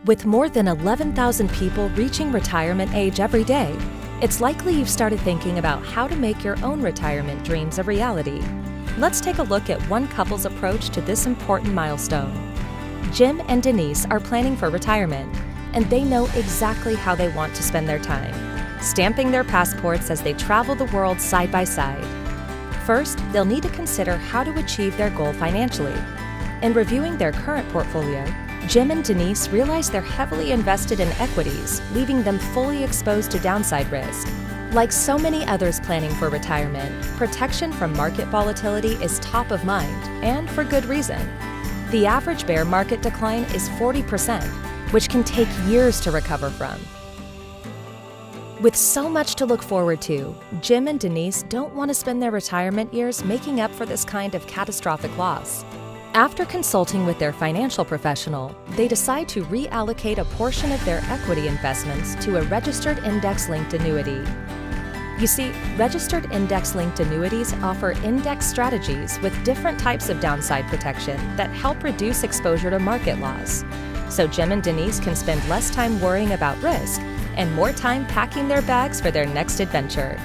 With more than 11,000 people reaching retirement age every day, it's likely you've started thinking about how to make your own retirement dreams a reality. Let's take a look at one couple's approach to this important milestone. Jim and Denise are planning for retirement, and they know exactly how they want to spend their time, stamping their passports as they travel the world side by side. First, they'll need to consider how to achieve their goal financially. In reviewing their current portfolio, Jim and Denise realize they're heavily invested in equities, leaving them fully exposed to downside risk. Like so many others planning for retirement, protection from market volatility is top of mind, and for good reason. The average bear market decline is 40%, which can take years to recover from. With so much to look forward to, Jim and Denise don't want to spend their retirement years making up for this kind of catastrophic loss. After consulting with their financial professional, they decide to reallocate a portion of their equity investments to a registered index-linked annuity. You see, registered index-linked annuities offer index strategies with different types of downside protection that help reduce exposure to market loss. So Jim and Denise can spend less time worrying about risk and more time packing their bags for their next adventure.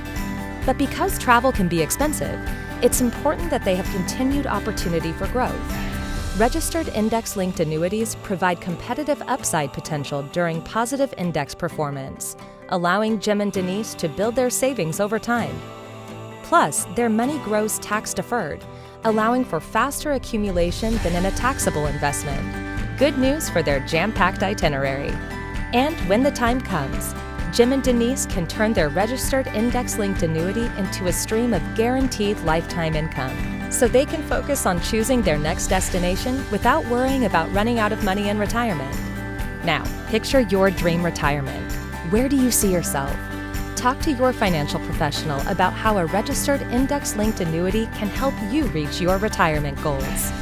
But because travel can be expensive, it's important that they have continued opportunity for growth. Registered index-linked annuities provide competitive upside potential during positive index performance, allowing Jim and Denise to build their savings over time. Plus, their money grows tax-deferred, allowing for faster accumulation than in a taxable investment. Good news for their jam-packed itinerary. And when the time comes, Jim and Denise can turn their registered index-linked annuity into a stream of guaranteed lifetime income, so they can focus on choosing their next destination without worrying about running out of money in retirement. Now, picture your dream retirement. Where do you see yourself? Talk to your financial professional about how a registered index-linked annuity can help you reach your retirement goals.